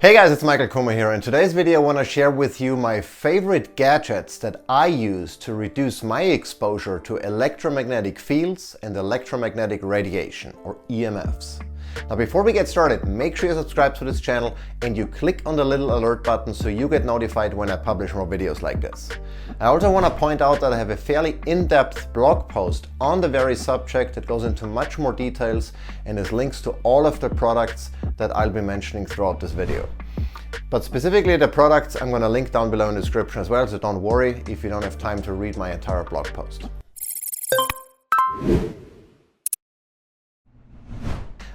Hey guys, it's Michael Kummer here. In today's video I want to share with you my favorite gadgets that I use to reduce my exposure to electromagnetic fields and electromagnetic radiation, or EMFs. Now before we get started, make sure you subscribe to this channel and you click on the little alert button so you get notified when I publish more videos like this. I also want to point out that I have a fairly in-depth blog post on the very subject that goes into much more details and has links to all of the products that I'll be mentioning throughout this video. But specifically the products I'm going to link down below in the description as well, so don't worry if you don't have time to read my entire blog post.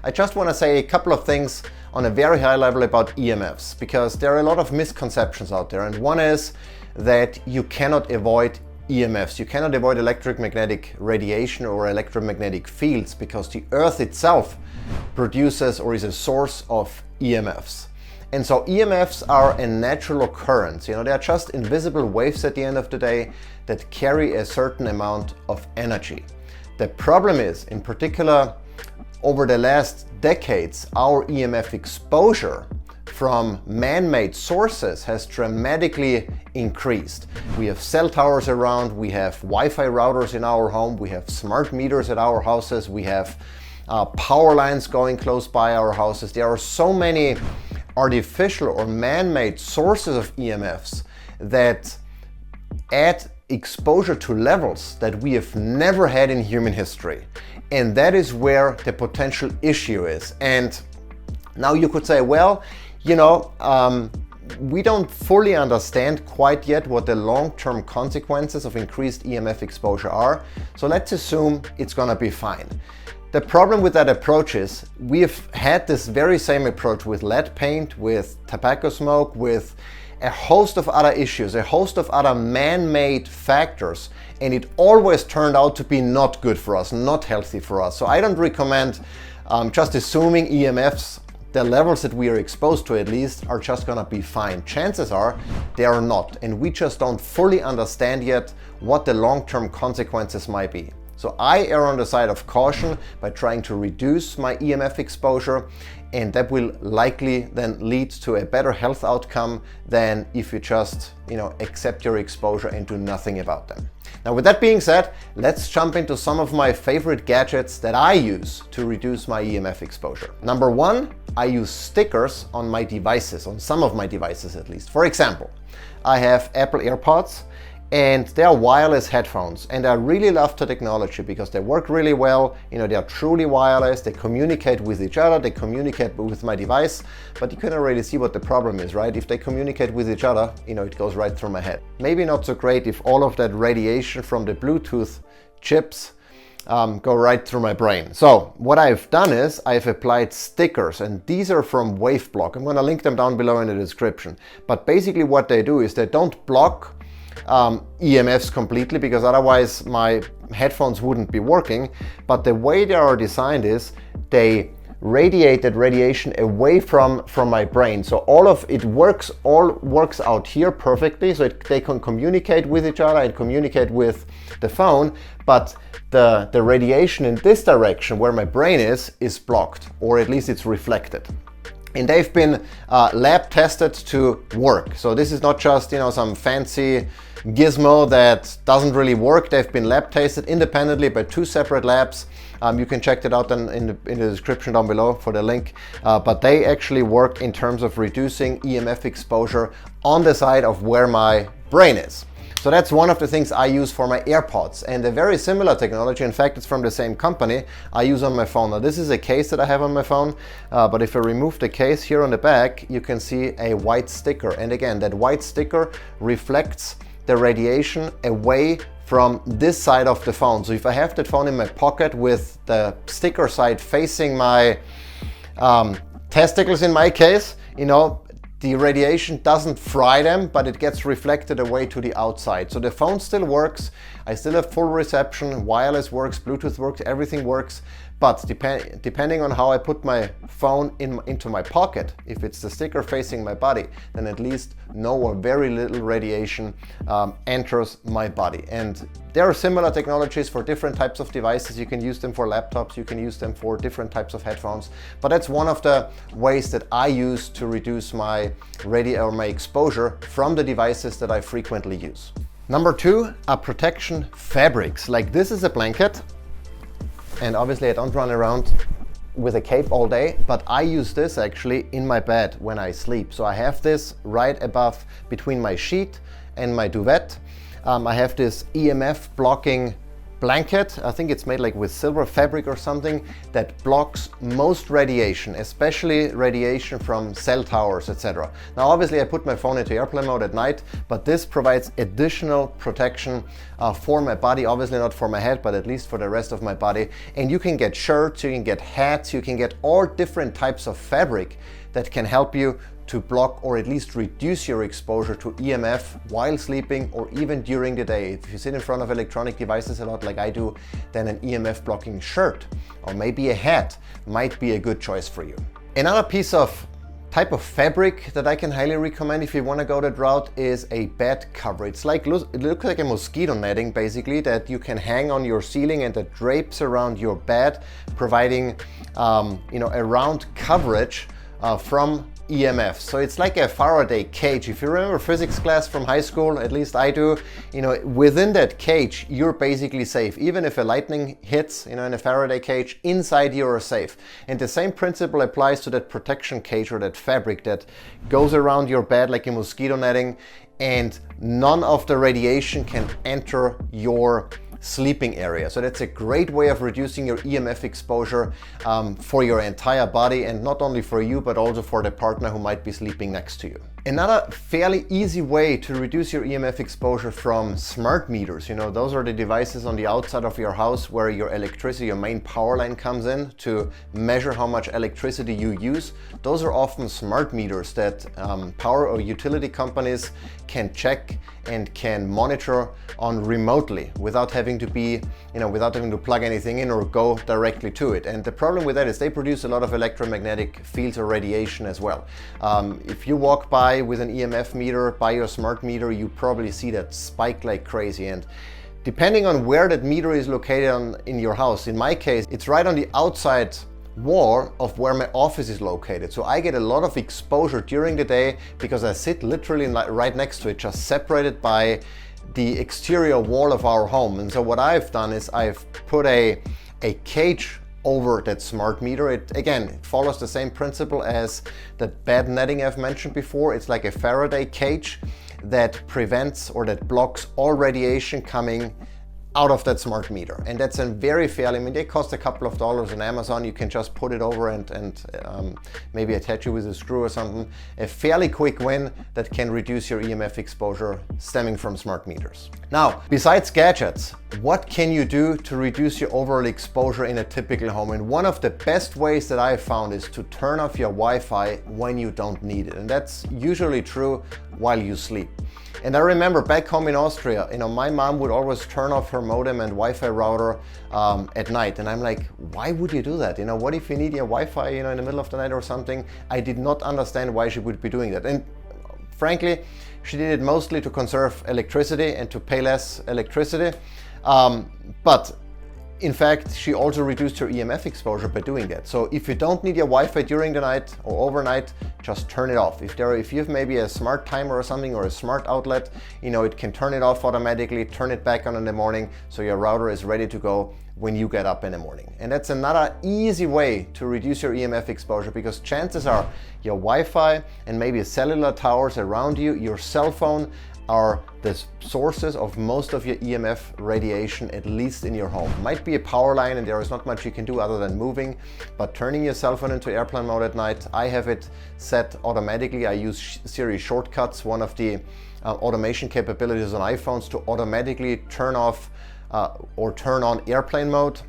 I just want to say a couple of things on a very high level about EMFs, because there are a lot of misconceptions out there, and one is that you cannot avoid EMFs. You cannot avoid electromagnetic radiation or electromagnetic fields because the Earth itself produces or is a source of EMFs. And so EMFs are a natural occurrence. They are just invisible waves at the end of the day that carry a certain amount of energy. The problem is, in particular, over the last decades, our EMF exposure from man-made sources has dramatically increased. We have cell towers around, we have Wi-Fi routers in our home, we have smart meters at our houses, we have power lines going close by our houses. There are so many artificial or man-made sources of EMFs that add exposure to levels that we have never had in human history. And that is where the potential issue is. And now you could say, well, we don't fully understand quite yet what the long-term consequences of increased EMF exposure are. So let's assume it's gonna be fine. The problem with that approach is we have had this very same approach with lead paint, with tobacco smoke, with a host of other issues, a host of other man-made factors, and it always turned out to be not good for us, not healthy for us. So I don't recommend just assuming EMFs, the levels that we are exposed to at least, are just gonna be fine. Chances are they are not, and we just don't fully understand yet what the long-term consequences might be. So I err on the side of caution by trying to reduce my EMF exposure, and that will likely then lead to a better health outcome than if you just accept your exposure and do nothing about them. Now with that being said, let's jump into some of my favorite gadgets that I use to reduce my EMF exposure. Number one, I use stickers on my devices, on some of my devices at least. For example, I have Apple AirPods, and they are wireless headphones, and I really love the technology because they work really well. They are truly wireless, they communicate with each other, they communicate with my device, but you can already see what the problem is, right? If they communicate with each other, it goes right through my head. Maybe not so great if all of that radiation from the Bluetooth chips go right through my brain. So what I've done is I've applied stickers, and these are from WaveBlock. I'm going to link them down below in the description. But basically what they do is they don't block EMFs completely, because otherwise my headphones wouldn't be working. But the way they are designed is they radiate that radiation away from my brain. So all works out here perfectly, so they can communicate with each other and communicate with the phone, but the radiation in this direction where my brain is blocked, or at least it's reflected. And they've been lab tested to work. So this is not just some fancy gizmo that doesn't really work. They've been lab tested independently by two separate labs. You can check that out in the description down below for the link. But they actually work in terms of reducing EMF exposure on the side of where my brain is. So that's one of the things I use for my AirPods, and a very similar technology, in fact it's from the same company, I use on my phone. Now this is a case that I have on my phone, but if I remove the case, here on the back you can see a white sticker, and again that white sticker reflects the radiation away from this side of the phone. So if I have that phone in my pocket with the sticker side facing my testicles in my case, the radiation doesn't fry them, but it gets reflected away to the outside. So the phone still works, I still have full reception, wireless works, Bluetooth works, everything works, But depending on how I put my phone into my pocket, if it's the sticker facing my body, then at least no or very little radiation enters my body. And there are similar technologies for different types of devices. You can use them for laptops, you can use them for different types of headphones, but that's one of the ways that I use to reduce my my exposure from the devices that I frequently use. Number 2 are protection fabrics. Like this is a blanket, and obviously I don't run around with a cape all day, but I use this actually in my bed when I sleep. So I have this right above between my sheet and my duvet. I have this EMF blocking blanket. I think it's made like with silver fabric or something that blocks most radiation, especially radiation from cell towers, etc. Now obviously I put my phone into airplane mode at night, but this provides additional protection for my body, obviously not for my head, but at least for the rest of my body. And you can get shirts, you can get hats, you can get all different types of fabric that can help you to block or at least reduce your exposure to EMF while sleeping or even during the day. If you sit in front of electronic devices a lot like I do, then an EMF blocking shirt or maybe a hat might be a good choice for you. Another type of fabric that I can highly recommend if you want to go that route is a bed cover. It looks like a mosquito netting basically that you can hang on your ceiling and that drapes around your bed, providing a round coverage from EMFs. So it's like a Faraday cage. If you remember physics class from high school, at least I do, within that cage, you're basically safe. Even if a lightning hits, in a Faraday cage, inside you are safe. And the same principle applies to that protection cage or that fabric that goes around your bed like a mosquito netting, and none of the radiation can enter your sleeping area. So that's a great way of reducing your EMF exposure for your entire body, and not only for you, but also for the partner who might be sleeping next to you. Another fairly easy way to reduce your EMF exposure from smart meters, those are the devices on the outside of your house where your electricity, your main power line comes in to measure how much electricity you use. Those are often smart meters that power or utility companies can check and can monitor on remotely without having to plug anything in or go directly to it. And the problem with that is they produce a lot of electromagnetic fields or radiation as well. If you walk by with an EMF meter by your smart meter, you probably see that spike like crazy. And depending on where that meter is located in your house, in my case, it's right on the outside wall of where my office is located. So I get a lot of exposure during the day because I sit literally right next to it, just separated by the exterior wall of our home. And so what I've done is I've put a cage over that smart meter. It follows the same principle as that bed netting I've mentioned before. It's like a Faraday cage that prevents or that blocks all radiation coming out of that smart meter. And that's a very fairly, they cost a couple of dollars on Amazon. You can just put it over and maybe attach it with a screw or something. A fairly quick win that can reduce your EMF exposure stemming from smart meters. Now, besides gadgets, what can you do to reduce your overall exposure in a typical home? And one of the best ways that I've found is to turn off your Wi-Fi when you don't need it. And that's usually true while you sleep. And I remember back home in Austria, my mom would always turn off her modem and Wi-Fi router at night. And I'm like, why would you do that? What if you need your Wi-Fi, in the middle of the night or something? I did not understand why she would be doing that. And frankly, she did it mostly to conserve electricity and to pay less electricity. But in fact, she also reduced her EMF exposure by doing that. So if you don't need your Wi-Fi during the night or overnight, just turn it off. If you have maybe a smart timer or something or a smart outlet, it can turn it off automatically, turn it back on in the morning so your router is ready to go when you get up in the morning. And that's another easy way to reduce your EMF exposure, because chances are your Wi-Fi and maybe cellular towers around you, your cell phone, are the sources of most of your EMF radiation, at least in your home. Might be a power line and there is not much you can do other than moving, but turning your cell phone into airplane mode at night, I have it set automatically. I use Siri shortcuts, one of the automation capabilities on iPhones, to automatically turn off or turn on airplane mode.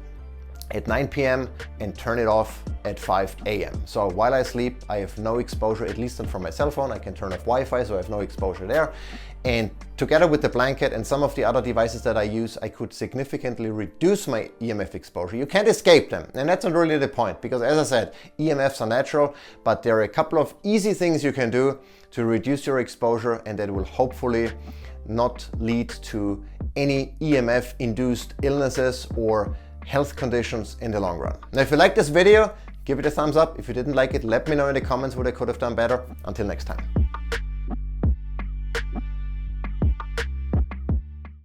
at 9 p.m. and turn it off at 5 a.m. So while I sleep, I have no exposure, at least from my cell phone. I can turn off Wi-Fi, so I have no exposure there. And together with the blanket and some of the other devices that I use, I could significantly reduce my EMF exposure. You can't escape them, and that's not really the point, because as I said, EMFs are natural, but there are a couple of easy things you can do to reduce your exposure, and that will hopefully not lead to any EMF-induced illnesses or health conditions in the long run. Now, if you like this video, give it a thumbs up. If you didn't like it, let me know in the comments what I could have done better. Until next time.